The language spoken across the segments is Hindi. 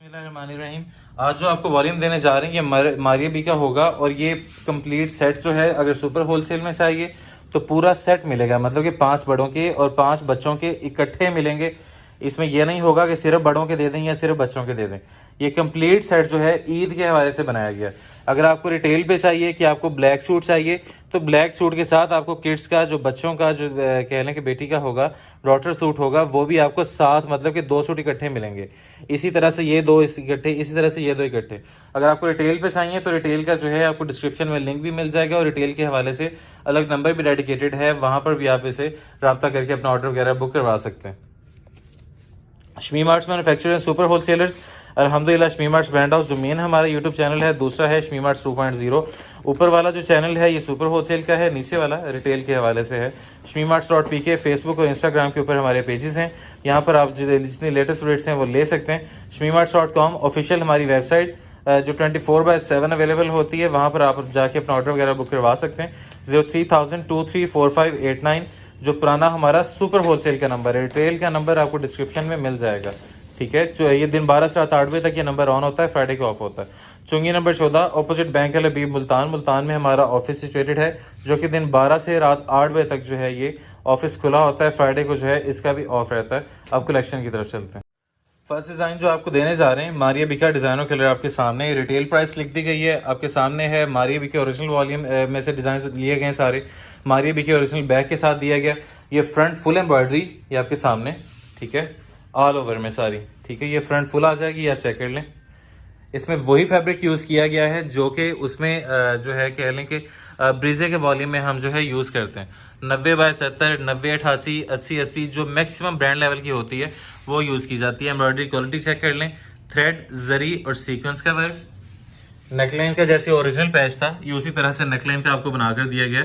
बिस्मिल्लाहिर्रहमानिर्रहीम। आज जो आपको वॉल्यूम देने जा रहे हैं ये मारिया बी का होगा और ये कंप्लीट सेट जो है अगर सुपर होलसेल में चाहिए तो पूरा सेट मिलेगा, मतलब कि 5 बड़ों के और 5 बच्चों के इकट्ठे मिलेंगे। इसमें यह नहीं होगा कि सिर्फ बड़ों के दे दें या सिर्फ बच्चों के दे दें। ये कंप्लीट सेट जो है ईद के हवाले से बनाया गया। अगर आपको रिटेल पे चाहिए कि आपको ब्लैक सूट चाहिए तो ब्लैक सूट के साथ आपको किड्स का जो बच्चों का जो कह लें कि बेटी का होगा डॉटर सूट होगा वो भी आपको साथ, मतलब कि 2 सूट इकट्ठे मिलेंगे। इसी तरह से ये 2 इकट्ठे, इसी तरह से ये 2 इकट्ठे। अगर आपको रिटेल पे चाहिए तो रिटेल का जो है आपको डिस्क्रिप्शन में लिंक भी मिल जाएगा और रिटेल के हवाले से अलग नंबर भी डेडिकेटेड है, वहां पर भी आप इसे रब्ता करके अपना ऑर्डर वगैरह बुक करवा सकते हैं। Shami marts manufacturer and super wholesalers, अल्हम्दुलिल्लाह शमी मार्ट्स ब्रांड हाउस जो मेन हमारा यूट्यूब चैनल है, दूसरा है शमी मार्ट्स 2.0। ऊपर वाला जो चैनल है ये सुपर होलसेल का है, नीचे वाला रिटेल के हवाले से है। shmimarts.pk फेसबुक और इंस्टाग्राम के ऊपर हमारे पेजेस हैं, यहाँ पर आप जितनी लेटेस्ट अपडेट्स हैं वो ले सकते हैं। shmimarts.com ऑफिशियल हमारी वेबसाइट जो 24/7 अवेलेबल होती है, वहाँ पर आप जाके अपना ऑर्डर वगैरह बुक करवा सकते हैं। 03,0234589 जो पुराना हमारा सुपर होलसेल का नंबर है। रिटेल का नंबर आपको डिस्क्रिप्शन में मिल जाएगा, ठीक है। जो ये दिन 12 से रात 8 बजे तक ये नंबर ऑन होता है, फ्राइडे को ऑफ होता है। चुंगी नंबर 14 ऑपोजिट बैंक अल हबीब मुल्तान में हमारा ऑफिस सिचुएटेड है, जो कि दिन 12 से रात 8 बजे तक जो है ये ऑफिस खुला होता है। फ्राइडे को जो है इसका भी ऑफ रहता है। अब कलेक्शन की तरफ चलते हैं। फर्स्ट डिजाइन जो आपको देने जा रहे हैं मारिया बी का डिजाइनर कलर आपके सामने, रिटेल प्राइस लिख दी गई है आपके सामने है। मारिया बी के ओरिजिनल वॉल्यूम में से डिजाइन लिए गए सारे, मारिया बी के ओरिजिनल बैग के साथ दिया गया। ये फ्रंट फुल एम्ब्रॉयडरी ये आपके सामने, ठीक है, ऑल ओवर में सारी, ठीक है। ये फ्रंट फुल आ जाएगी, आप चेक कर लें। इसमें वही फैब्रिक यूज किया गया है जो कि उसमें जो है कह लें कि ब्रीजे के वॉल्यूम में हम जो है यूज करते हैं। 90/70, 90/88, 80/80 जो मैक्सिमम ब्रांड लेवल की होती है वो यूज की जाती है। एम्ब्रॉयडरी क्वालिटी चेक कर लें, थ्रेड, जरी और सीक्वेंस का वर्क। नेकलाइन का जैसे ओरिजिनल पैच था ये उसी तरह से नेकलाइन का आपको बनाकर दिया गया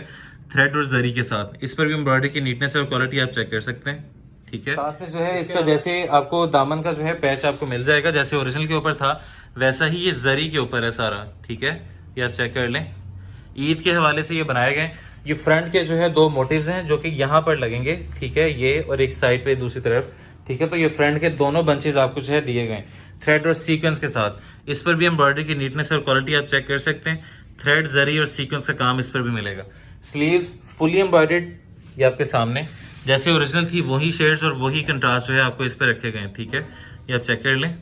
थ्रेड और जरी के साथ। इस पर भी एम्ब्रॉयडरी की नीटनेस और क्वालिटी आप चेक कर सकते हैं, ठीक है। साथ में जो है इसका जैसे आपको दामन का जो है पैच आपको मिल जाएगा, जैसे ओरिजिनल के ऊपर था वैसा ही ये जरी के ऊपर है सारा, ठीक है। ये आप चेक कर लें। ईद के हवाले से ये बनाए गए। ये फ्रंट के जो है 2 मोटिव्स हैं जो कि यहाँ पर लगेंगे, ठीक है, ये और एक साइड पे दूसरी तरफ, ठीक है। तो ये फ्रंट के दोनों बंचेस आपको जो है दिए गए थ्रेड और सीक्वेंस के साथ। इस पर भी एम्ब्रॉयडरी की नीटनेस और क्वालिटी आप चेक कर सकते हैं। थ्रेड, जरी और सीक्वेंस का काम इस पर भी मिलेगा। स्लीव्स फुली एम्ब्रॉयडर्ड ये आपके सामने, जैसे ओरिजिनल थी वही शेड्स और वही कंट्रास्ट जो है आपको इस पर रखे गए, ठीक है। ये आप चेक कर लें।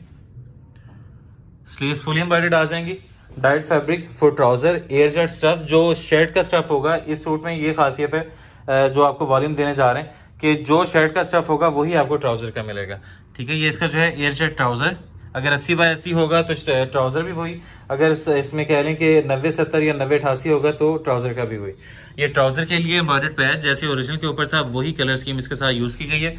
स्लीव्स फुली एम्ब्रॉयडर्ड आ जाएंगी। Diet fabric for trouser, air jet stuff, जो शर्ट का स्टफ होगा इस सूट में ये खासियत है जो आपको वॉल्यूम देने जा रहे हैं कि जो शर्ट का स्टफ होगा वही आपको ट्राउजर का मिलेगा, ठीक है। ये इसका जो है एयर जेट ट्राउजर, अगर 80/80 होगा तो ट्राउजर भी वही, अगर इसमें कह लें कि 90/70 या 90/88 होगा तो ट्राउजर का भी वही। ये ट्राउजर के लिए एम्ब्रॉयडर्ड पैच जैसे ओरिजिनल के ऊपर था वही कलर स्कीम इसके साथ यूज की गई है।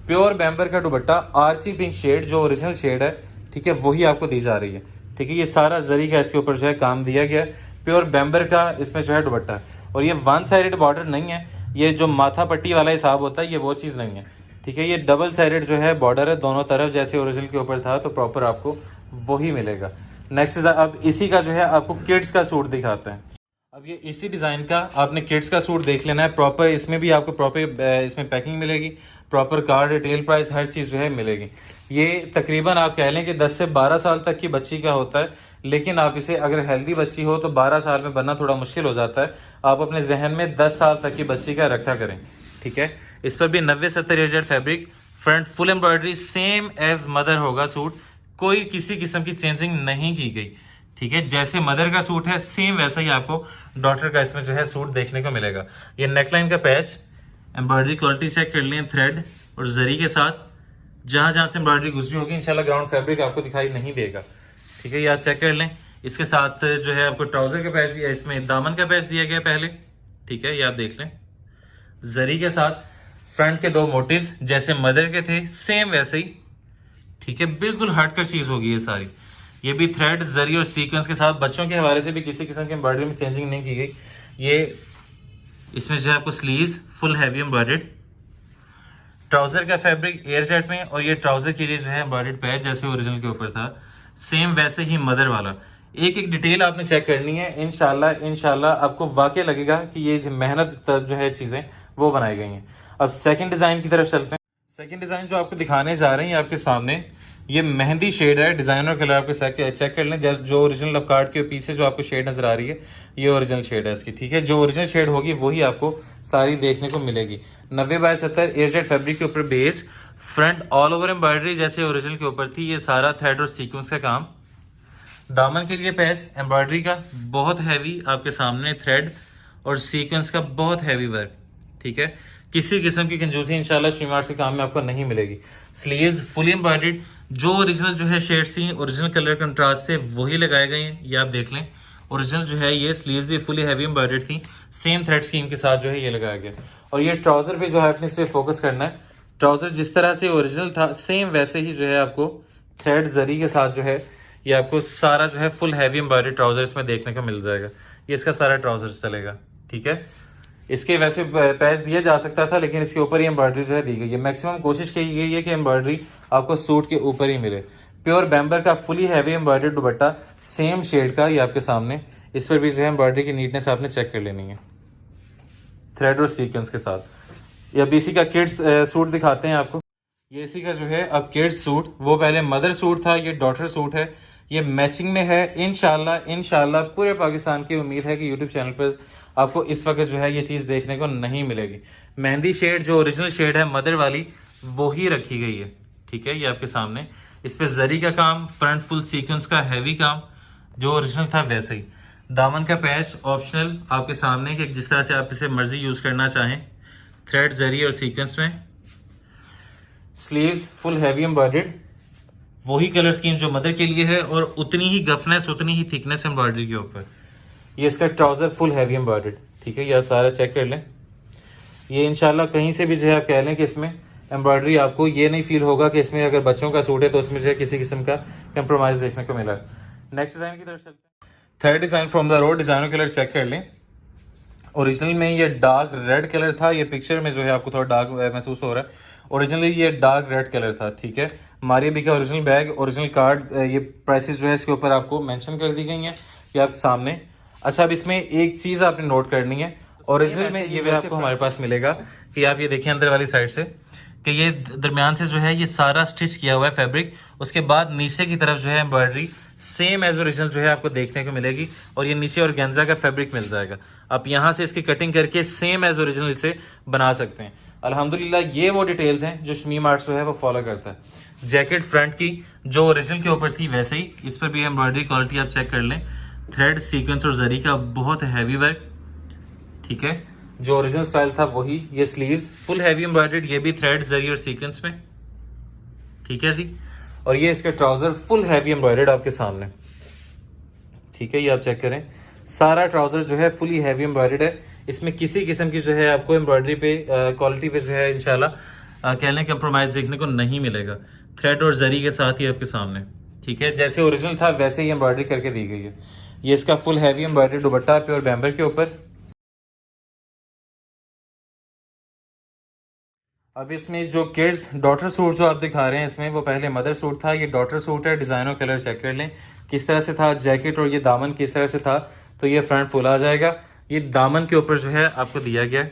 प्योर बैम्बर का दुपट्टा, आरसी पिंक शेड जो ओरिजिनल शेड है, ठीक है, वही आपको दी जा रही है, ठीक है। ये सारा जरी का इसके ऊपर जो है काम दिया गया है। प्योर बैम्बर का इसमें जो है दुपट्टा, और ये 1 साइडेड बॉर्डर नहीं है, ये जो माथा पट्टी वाला हिसाब होता है ये वो चीज़ नहीं है, ठीक है। ये डबल साइडेड जो है बॉर्डर है दोनों तरफ, जैसे ओरिजिनल के ऊपर था तो प्रॉपर आपको वही मिलेगा। नेक्स्ट अब इसी का जो है आपको किड्स का सूट दिखाते हैं। अब ये इसी डिज़ाइन का आपने किड्स का सूट देख लेना है प्रॉपर। इसमें भी आपको प्रॉपर इसमें पैकिंग मिलेगी, प्रॉपर कार्ड, रिटेल प्राइस, हर चीज़ जो है मिलेगी। ये तकरीबन आप कह लें कि 10 से 12 साल तक की बच्ची का होता है, लेकिन आप इसे अगर हेल्दी बच्ची हो तो 12 साल में बनना थोड़ा मुश्किल हो जाता है। आप अपने जहन में 10 साल तक की बच्ची का रखा करें, ठीक है। इस पर भी 90/70 air fabric, front full embroidery, same as mother होगा सूट, कोई किसी किस्म की चेंजिंग नहीं की गई, ठीक है। जैसे मदर का सूट है सेम वैसा ही आपको डॉटर का इसमें जो है सूट देखने को मिलेगा। ये नेकलाइन का पैच, एम्ब्रॉयडरी क्वालिटी चेक कर लें, थ्रेड और जरी के साथ, जहां जहां से एम्ब्रॉयडरी गुजरी होगी इंशाल्लाह ग्राउंड फैब्रिक आपको दिखाई नहीं देगा, ठीक है। ये आप चेक कर लें। इसके साथ जो है आपको ट्राउजर का पैच दिया, इसमें दामन का पैच दिया गया पहले, ठीक है। ये आप देख लें। जरी के साथ फ्रंट के 2 मोटिव्स जैसे मदर के थे सेम वैसे ही, ठीक है, बिल्कुल हटकर चीज होगी ये सारी। ये भी थ्रेड, जरी और सीक्वेंस के साथ, बच्चों के हवाले से भी किसी किस्म की एम्ब्रॉयडरी में चेंजिंग नहीं की गई। ये इसमें जो है आपको sleeves full heavy embroidered, trouser का फैब्रिक एयर जेट में, और ये ट्राउजर के लिए जो है एम्ब्रॉयडर्ड पैच जैसे ओरिजिनल के ऊपर था सेम वैसे ही मदर वाला। एक एक डिटेल आपने चेक करनी है। इंशाल्लाह आपको वाकई लगेगा कि ये मेहनत जो है चीजें वो बनाई गई हैं। अब सेकंड डिजाइन की तरफ चलते हैं। सेकंड डिजाइन जो आपको दिखाने जा रहे हैं आपके सामने ये मेहंदी शेड है, डिजाइनर कलर आपको चेक कर लें। जो ओरिजिनल आप कार्ड के पीछे जो आपको शेड नजर आ रही है ये ओरिजिनल शेड है इसकी, ठीक है। जो ओरिजिनल शेड होगी वही आपको सारी देखने को मिलेगी। 90/70 एयरजेट फैब्रिक के ऊपर base, front all over embroidery जैसे ओरिजिनल के ऊपर थी, ये सारा थ्रेड और सीक्वेंस का काम। दामन के लिए पैच एम्ब्रॉयडरी का बहुत हैवी आपके सामने थ्रेड और सीक्वेंस का बहुत हैवी वर्क, ठीक है। किसी किस्म की कंजूसी इंशाल्लाह श्रीमार्ट के काम में आपको नहीं मिलेगी। स्लीव्स फुली एम्ब्रॉयडर्ड, जो ओरिजिनल जो है शेड्स थी, ओरिजिनल कलर कंट्रास्ट थे वही लगाए गए हैं, ये आप देख लें। ओरिजिनल जो है ये स्लीव्स भी फुली हैवी एम्ब्रॉयडर्ड थी, सेम थ्रेड स्कीम के साथ जो है ये लगाया गया। और ये ट्राउजर पे जो है अपने से फोकस करना है। ट्राउजर जिस तरह से ओरिजिनल था सेम वैसे ही जो है आपको थ्रेड जरी के साथ जो है ये आपको सारा जो है फुल हैवी एम्ब्रॉयडर्ड ट्राउजर इसमें देखने को मिल जाएगा। ये इसका सारा ट्राउजर चलेगा, ठीक है। इसके वैसे पैच दिया जा सकता था लेकिन इसके ऊपर ही एम्ब्रॉयडरी जो है दी गई है। मैक्सिमम कोशिश की गई है कि एम्ब्रॉयडरी आपको सूट के ऊपर ही मिले। प्योर बैम्बर का fully heavy embroidered dupatta same shade का, ये आपके सामने। इस पर भी जो है एम्ब्रॉयडरी की नीटनेस आपने चेक कर लेनी है थ्रेड और सीक्वेंस के साथ। ये अब इसी का किड्स सूट दिखाते हैं आपको। ये इसी का जो है अब किड्स सूट, वो पहले मदर सूट था, ये डॉटर सूट है। ये मैचिंग में है। इंशाल्लाह पूरे पाकिस्तान की उम्मीद है कि यूट्यूब चैनल पर आपको इस वक्त जो है ये चीज़ देखने को नहीं मिलेगी। मेहंदी शेड जो ओरिजिनल शेड है मदर वाली वो ही रखी गई है, ठीक है। ये आपके सामने इस पे जरी का काम, फ्रंट फुल सीक्वेंस का हैवी काम, जो ओरिजिनल था वैसे ही। दामन का पैच ऑप्शनल आपके सामने कि जिस तरह से आप इसे मर्जी यूज करना चाहें, थ्रेड जरी और सीक्वेंस में। स्लीव्स फुल हैवी एम्ब्रॉयडर्ड, वही कलर स्कीम जो मदर के लिए है और उतनी ही गफनेस उतनी ही थिकनेस एम्ब्रॉयडरी के ऊपर। ये इसका ट्राउजर फुल हैवी एम्ब्रॉयडर्ड, ठीक है। ये आप सारा चेक कर लें। ये इंशाल्लाह कहीं से भी जो है आप कह लें कि इसमें एम्ब्रॉयडरी आपको ये नहीं फील होगा कि इसमें अगर बच्चों का सूट है तो उसमें जो है किसी किस्म का कंप्रोमाइज देखने को मिला। नेक्स्ट डिजाइन की तरफ चलते हैं। Third design from the road, designer colour check कर लें। ओरिजिनल में ये डार्क रेड कलर था, ये पिक्चर में जो है आपको थोड़ा डार्क महसूस हो रहा है। ओरिजिनली ये डार्क रेड कलर था, ठीक है। मारिया बी का ओरिजिनल बैग, ओरिजिनल कार्ड, ये प्राइसेस जो है इसके ऊपर आपको मेंशन कर दी गई हैं, ये आपके सामने। अच्छा, अब इसमें एक चीज आपने नोट करनी है, ओरिजिनल में ये भी आपको हमारे पास मिलेगा कि आप ये देखिए अंदर वाली साइड से कि ये दरमियान से जो है ये सारा स्टिच किया हुआ है फैब्रिक। उसके बाद नीचे की तरफ जो है एम्ब्रॉयडरी सेम एज ओरिजिनल जो है आपको देखने को मिलेगी और ये नीचे ऑर्गेन्जा का फैब्रिक मिल जाएगा। आप यहाँ से इसकी कटिंग करके सेम एज ओरिजिनल इसे बना सकते हैं। अल्हम्दुलिल्लाह ये वो डिटेल्स हैं जो शमीम आर्ट्स जो है वो फॉलो करता है। जैकेट फ्रंट की जो ओरिजिनल के ऊपर थी वैसे ही इस पर भी एम्ब्रॉयडरी क्वालिटी आप चेक कर लें। थ्रेड सीक्वेंस और जरी का बहुत हैवी वर्क, ठीक है। जो ओरिजिनल स्टाइल था वही। ये स्लीव्स फुल हैवी एम्ब्रॉयडर्ड, ये भी थ्रेड जरी और सीक्वेंस में, ठीक है जी। और ये इसका ट्राउजर फुल हैवी एम्ब्रॉयडर्ड आपके सामने, ठीक है। ये आप चेक करें, सारा ट्राउजर जो है फुली हैवी एम्ब्रॉयडर्ड है। इसमें किसी किस्म की जो है आपको एम्ब्रॉयडरी पे क्वालिटी पे जो है इंशाल्लाह कह लें कंप्रोमाइज देखने को नहीं मिलेगा। थ्रेड और जरी के साथ ही आपके सामने, ठीक है। जैसे ओरिजिनल था वैसे ही एम्ब्रॉयडरी करके दी गई है। ये इसका full heavy embroidered dupatta pure Bemberg के ऊपर। अब इसमें जो किड्स डॉटर सूट जो आप दिखा रहे हैं इसमें, वो पहले मदर सूट था, ये डॉटर सूट है। डिजाइनर कलर चेक कर लें किस तरह से था। जैकेट और ये दामन किस तरह से था, तो ये फ्रंट फुल आ जाएगा। ये दामन के ऊपर जो है आपको दिया गया है,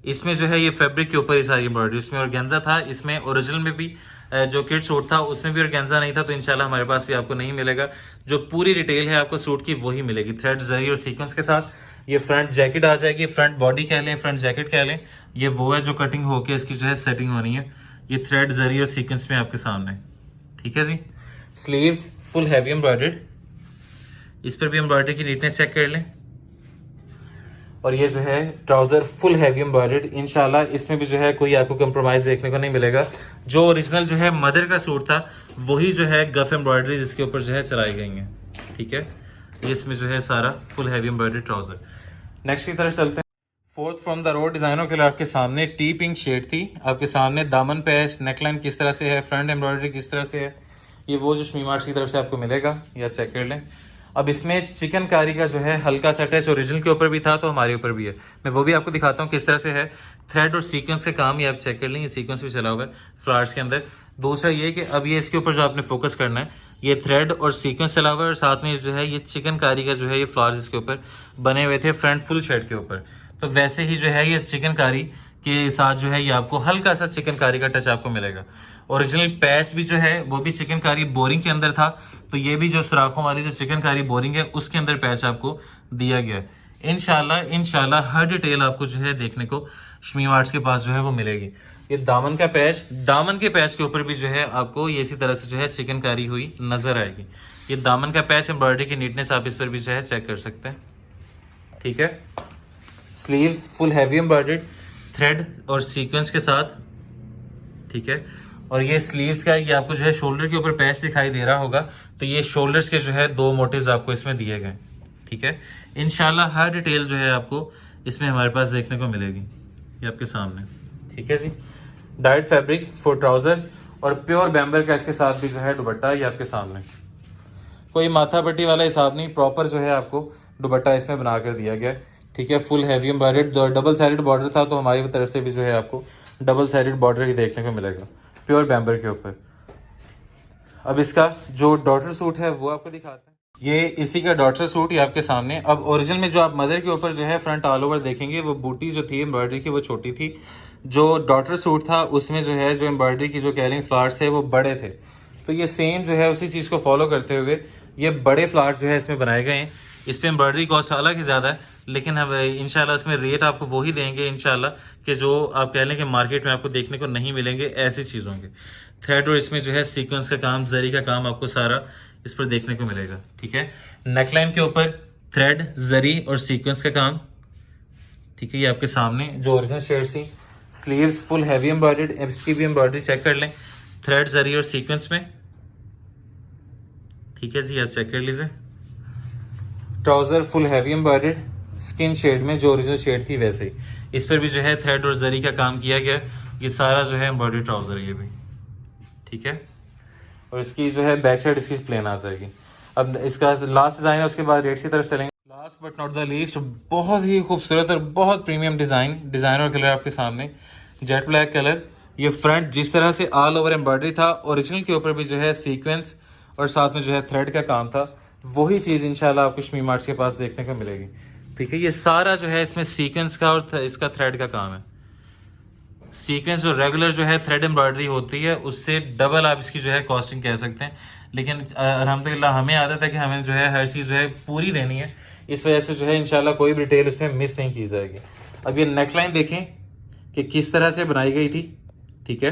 इसमें जो है ये फैब्रिक के ऊपर ही सारी एम्ब्रॉयडरी। इसमें ऑर्गेन्जा था, इसमें ओरिजिनल में भी जो किड सूट था उसमें भी ऑर्गेन्जा नहीं था, तो इंशाल्लाह हमारे पास भी आपको नहीं मिलेगा। जो पूरी डिटेल है आपको सूट की वही मिलेगी, थ्रेड जरी और सीक्वेंस के साथ। ये फ्रंट जैकेट आ जाएगी, फ्रंट बॉडी कह लें, फ्रंट जैकेट कह लें। ये वो है जो कटिंग होके इसकी जो है सेटिंग होनी है। ये थ्रेड जरी और सीक्वेंस में आपके सामने, ठीक है जी। स्लीव्स फुल हैवी एम्ब्रॉयडर्ड, इस पर भी एम्ब्रॉयडरी की नीटनेस चेक कर लें। और ये जो है ट्राउजर फुल हैवी एम्ब्रॉयडर्ड, इंशाल्लाह इसमें भी जो है कोई आपको कंप्रोमाइज देखने को नहीं मिलेगा। जो ओरिजिनल जो है मदर का सूट था वही जो है गफ एम्ब्रॉयडरी जिसके ऊपर जो है चलाई गई है, ठीक है। ये इसमें जो है सारा full heavy embroidered trouser. Next की तरफ चलते हैं। Fourth from the road designer के लिए आपके सामने टी पिंक शेड थी आपके सामने। दामन पैच, नेकलाइन किस तरह से है, फ्रंट एम्ब्रॉयडरी किस तरह से है, ये वो जो शमीम आर्ट्स की तरफ से आपको मिलेगा, ये आप चेक कर लें। अब इसमें चिकनकारी का जो है हल्का सा टच ओरिजिनल के ऊपर भी था तो हमारे ऊपर भी है। मैं वो भी आपको दिखाता हूँ किस तरह से है। थ्रेड और सीक्वेंस का काम ये आप चेक कर लें, ये सीक्वेंस भी चला हुआ है फ्लावर्स के अंदर। दूसरा ये कि अब ये इसके ऊपर जो आपने फोकस करना है, ये थ्रेड और सीक्वेंस चला हुआ है और साथ में जो है ये चिकनकारी का जो है ये फ्लावर्स इसके ऊपर बने हुए थे फ्रंट फुल शेड के ऊपर। तो वैसे ही जो है ये चिकनकारी के साथ जो है ये आपको हल्का सा चिकनकारी का टच आपको मिलेगा। ओरिजिनल पैच भी जो है वो भी चिकनकारी बोरिंग के अंदर था, तो ये भी जो सुराखों वाली जो चिकनकारी बोरिंग है उसके अंदर पैच आपको दिया गया है। इंशाल्लाह हर डिटेल आपको जो है देखने को शमीम आर्ट्स के पास जो है वो मिलेगी। ये दामन का पैच, दामन के पैच के ऊपर भी जो है आपको ये इसी तरह से जो है चिकनकारी हुई नजर आएगी। ये दामन का पैच, एम्ब्रॉयडरी की नीटनेस आप इस पर भी जो है चेक कर सकते हैं। ठीक है, sleeves full heavy embroidered thread और सीक्वेंस के साथ। ठीक है, और ये स्लीव्स का ये आपको जो है शोल्डर के ऊपर पैच दिखाई दे रहा होगा, तो ये शोल्डर्स के जो है 2 मोटिव्स आपको इसमें दिए गए। ठीक है, इंशाल्लाह हर डिटेल जो है आपको इसमें हमारे पास देखने को मिलेगी, ये आपके सामने। ठीक है जी, डाइड फैब्रिक फॉर ट्राउजर और प्योर बैम्बर का इसके साथ भी जो है दुपट्टा, ये आपके सामने। कोई माथा पट्टी वाला हिसाब नहीं, प्रॉपर जो है आपको दुपट्टा इसमें बना कर दिया गया। ठीक है, full heavy embroidered, double sided border था, तो हमारी तरफ से भी जो है आपको डबल साइडेड बॉर्डर ही देखने को मिलेगा प्योर बैम्बर के ऊपर। अब इसका जो डॉटर सूट है वो आपको दिखाते हैं। ये इसी का डॉटर सूट ही आपके सामने। अब ओरिजिनल में जो आप मदर के ऊपर जो है फ्रंट ऑल ओवर देखेंगे, वो बूटी जो थी एम्ब्रॉयडरी की वो छोटी थी। जो डॉटर सूट था उसमें जो है जो एम्ब्रॉयडरी की जो कैलिंग फ्लावर्स है वो बड़े थे, तो ये सेम जो है उसी चीज़ को फॉलो करते हुए ये बड़े फ्लावर्स जो है इसमें बनाए गए हैं। इस पर एम्ब्रॉयडरी कॉस्ट हालांकि ज़्यादा है, लेकिन हम इंशाल्लाह इसमें रेट आपको वही देंगे इंशाल्लाह कि जो आप कह लें कि मार्केट में आपको देखने को नहीं मिलेंगे ऐसी चीज़ों के। थ्रेड और इसमें जो है सीक्वेंस का काम, जरी का काम आपको सारा इस पर देखने को मिलेगा। ठीक है, नेकलाइन के ऊपर थ्रेड, जरी और सीक्वेंस का काम। ठीक है, ये आपके सामने जो ओरिजिनल शेड थी। स्लीव्स फुल हैवी एम्ब्रॉयडर्ड, इसकी भी एम्ब्रॉयडरी चेक कर लें, थ्रेड, जरी और सीक्वेंस में। ठीक है जी, आप चेक कर लीजिए। Trouser full heavy embroidered skin shade में, जो ओरिजिनल शेड थी वैसे ही। इस पर भी जो है थ्रेड और जरी का काम किया गया। ये सारा जो है एम्ब्रॉयडरी ट्राउजर है ये भी। ठीक है, और इसकी जो है बैक साइड इसकी प्लेन आ जाएगी। अब इसका लास्ट डिजाइन है, उसके बाद रेट की तरफ चलेंगे। Last but not the least, बहुत ही खूबसूरत और बहुत प्रीमियम डिजाइन और कलर आपके सामने, जेट ब्लैक कलर। ये फ्रंट जिस तरह से ऑल ओवर एम्ब्रॉयडरी था, ओरिजिनल के ऊपर भी जो है सीक्वेंस और साथ में जो है थ्रेड का काम था, वही चीज़ इंशाल्लाह आपको शमीम आर्ट्स के पास देखने को मिलेगी। ठीक है, ये सारा जो है इसमें सीक्वेंस का और इसका थ्रेड का काम है। सीक्वेंस जो रेगुलर जो है थ्रेड एम्ब्रॉयडरी होती है उससे डबल आप इसकी जो है कॉस्टिंग कह सकते हैं, लेकिन अल्हम्दुलिल्लाह हमें आदत है कि हमें जो है हर चीज़ जो है पूरी देनी है, इस वजह से जो है इंशाल्लाह कोई भी डिटेल उसमें मिस नहीं की जाएगी। अब ये नेकलाइन देखें कि किस तरह से बनाई गई थी। ठीक है,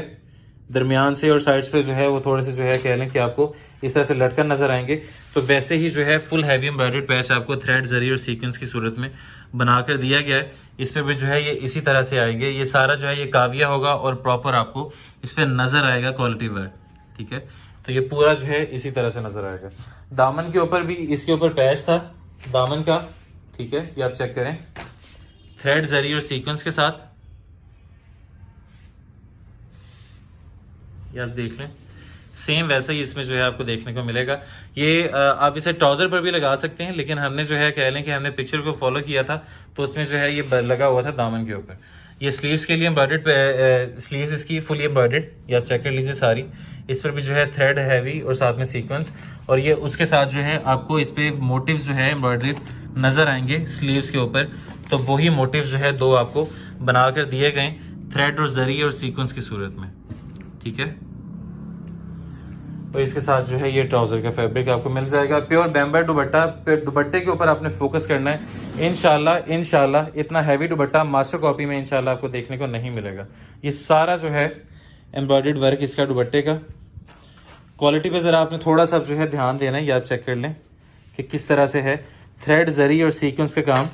दरमियान से और साइड्स पे जो है वो थोड़े से जो है कह लें कि आपको इस तरह से लटकन नजर आएंगे, तो वैसे ही जो है फुल हैवी एम्ब्रॉयडर्ड पैच आपको थ्रेड, जरी और सीक्वेंस की सूरत में बनाकर दिया गया है। इस पे भी जो है ये इसी तरह से आएंगे। ये सारा जो है ये काविया होगा और प्रॉपर आपको इस पे नजर आएगा क्वालिटी वर्क। ठीक है, तो ये पूरा जो है इसी तरह से नजर आएगा। दामन के ऊपर भी इसके ऊपर पैच था दामन का। ठीक है, ये आप चेक करें, थ्रेड, जरी और सीक्वेंस के साथ। ये आप देख लें, सेम वैसा ही इसमें जो है आपको देखने को मिलेगा। ये आप इसे ट्राउजर पर भी लगा सकते हैं, लेकिन हमने जो है कह लें कि हमने पिक्चर को फॉलो किया था, तो उसमें जो है ये लगा हुआ था दामन के ऊपर। ये स्लीव्स के लिए एम्ब्रॉयडर्ड, स्लीव्स इसकी फुली एम्ब्रॉयडर्ड, ये आप चेक कर लीजिए सारी। इस पर भी जो है थ्रेड हैवी और साथ में सीक्वेंस, और ये उसके साथ जो है आपको इस पे मोटिव्स जो है एम्ब्रॉयडरी नजर आएंगे स्लीव्स के ऊपर, तो वही मोटिव्स जो है 2 आपको बनाकर दिए गए थ्रेड और जरी और सीक्वेंस की सूरत में। ठीक है, और इसके साथ जो है ये ट्राउजर का फैब्रिक आपको मिल जाएगा, प्योर बैम्बर दुपट्टा। दुपट्टे के ऊपर आपने फोकस करना है। इंशाल्लाह इतना हैवी दुपट्टा मास्टर कॉपी में इंशाल्लाह आपको देखने को नहीं मिलेगा। ये सारा जो है एम्ब्रॉयडर्ड वर्क इसका दुपट्टे का। क्वालिटी पे जरा आपने थोड़ा सा जो है ध्यान देना है, ये आप चेक कर लें कि किस तरह से है थ्रेड, जरी और सीक्वेंस का काम।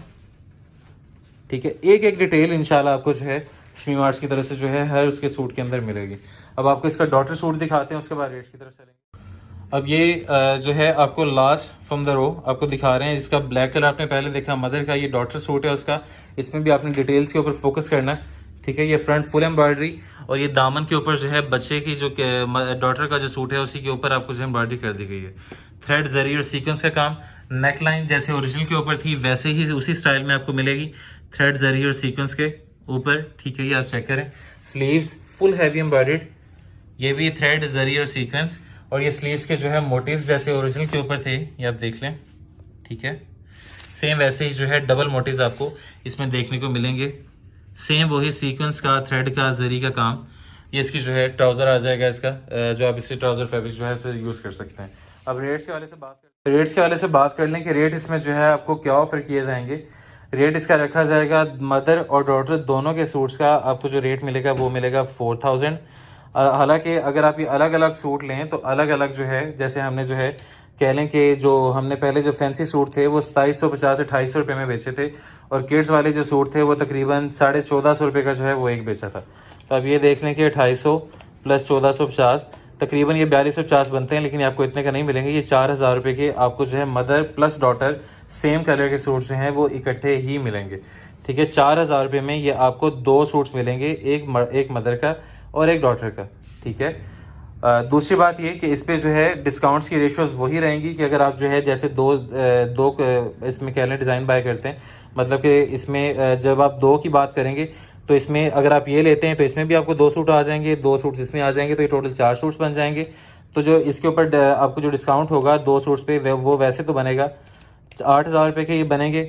ठीक है, एक एक डिटेल इंशाल्लाह आपको जो है शमीम आर्ट्स की तरफ से जो है हर उसके सूट के अंदर मिलेगी। अब आपको इसका डॉटर सूट दिखाते हैं, उसके बाद रेट्स की तरफ चलेंगे। अब ये जो है आपको लास्ट फ्रॉम द रो आपको दिखा रहे हैं। इसका ब्लैक कलर आपने पहले देखा मदर का, ये डॉटर सूट है उसका। इसमें भी आपने डिटेल्स के ऊपर फोकस करना है। ठीक है, ये फ्रंट फुल एम्ब्रॉयडरी, और ये दामन के ऊपर जो है बच्चे की जो डॉटर का जो सूट है उसी के ऊपर आपको जो एम्ब्रॉयडरी कर दी गई है। थ्रेड, जरी और सीक्वेंस का काम। नेकलाइन जैसे ओरिजिनल के ऊपर थी वैसे ही उसी स्टाइल में आपको मिलेगी, थ्रेड, जरी और सीक्वेंस के ऊपर। ठीक है, ये आप चेक करें। स्लीव्स फुल हैवी एम्ब्रॉयडर्ड, ये भी थ्रेड, जरी और सीक्वेंस, और ये स्लीव्स के जो है मोटिव्स जैसे ओरिजिनल के ऊपर थे ये आप देख लें। ठीक है, सेम वैसे ही जो है डबल मोटिव्स आपको इसमें देखने को मिलेंगे सेम वही सीक्वेंस का, थ्रेड का, जरी का काम। ये इसकी जो है ट्राउज़र आ जाएगा इसका, जो आप इससे ट्राउज़र फैब्रिक जो है फिर यूज़ कर सकते हैं। अब रेट्स के वाले से बात कर लें कि रेट इसमें जो है आपको क्या ऑफ़र किए जाएंगे। रेट इसका रखा जाएगा मदर और डॉटर दोनों के सूट्स का, आपको जो रेट मिलेगा वो मिलेगा 4000। हालांकि अगर आप ये अलग अलग सूट लें तो अलग अलग जो है, जैसे हमने जो है कह लें कि जो हमने पहले जो फैंसी सूट थे वो 2750 2800 में बेचे थे, और किड्स वाले जो सूट थे वो तकरीबन 1450 का जो है वो एक बेचा था। तो अब ये देख लें कि 2800 प्लस 1450 तकरीबन ये 4250 बनते हैं, लेकिन आपको इतने का नहीं मिलेंगे। ये 4000 रुपये के आपको जो है mother plus daughter same colour के सूट जो हैं वो इकट्ठे ही मिलेंगे। ठीक है, 4000 रुपये में ये आपको दो सूट्स मिलेंगे, एक मदर का और एक डॉटर का। ठीक है, दूसरी बात ये कि इस पे जो है डिस्काउंट्स की रेशियोज वही रहेंगी कि अगर आप जो है जैसे दो इसमें कह लें डिज़ाइन बाय करते हैं, मतलब कि इसमें जब आप दो की बात करेंगे तो इसमें अगर आप ये लेते हैं तो इसमें भी आपको दो सूट आ जाएंगे, दो सूट्स इसमें आ जाएंगे, तो ये टोटल 4 सूट्स बन जाएंगे। तो जो इसके ऊपर आपको जो डिस्काउंट होगा दो सूट्स पे वो वैसे तो बनेगा 8000 रुपये के ये बनेंगे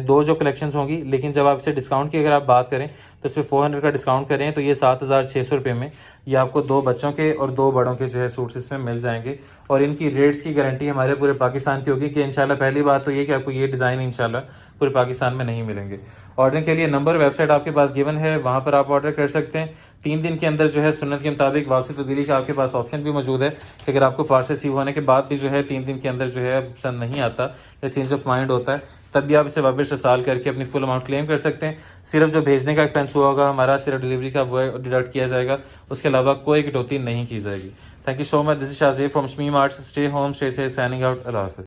दो जो कलेक्शंस होंगी, लेकिन जब आप इसे डिस्काउंट की अगर आप बात करें तो इसमें 400 का डिस्काउंट करें तो ये 7600 रुपये में ये आपको दो बच्चों के और दो बड़ों के जो है सूट्स इसमें मिल जाएंगे। और इनकी रेट्स की गारंटी हमारे पूरे पाकिस्तान की होगी कि इंशाल्लाह पहली बात तो ये कि आपको ये डिज़ाइन इंशाल्लाह पूरे पाकिस्तान में नहीं मिलेंगे। ऑर्डर के लिए नंबर वेबसाइट आपके पास गिवन है, वहाँ पर आप ऑर्डर कर सकते हैं। 3 दिन के अंदर जो है सुन्नत के मुताबिक वापसी तब्दीली का आपके पास ऑप्शन भी मौजूद है कि अगर आपको पार्सल रिसीव होने के बाद भी जो है 3 दिन के अंदर जो है पसंद नहीं आता या चेंज ऑफ माइंड होता है, तब भी आप इसे वापस इस्तेमाल करके अपनी फुल अमाउंट क्लेम कर सकते हैं। सिर्फ जो भेजने का एक्सपेंस हुआ होगा हमारा, सिर्फ डिलीवरी का वो डिडक्ट किया जाएगा, उसके अलावा कोई कटौती नहीं की जाएगी। Thank you so much, this is Shazeb from Shamim Arts. Stay home, stay safe, signing out, अल्लाह हाफ़िज़।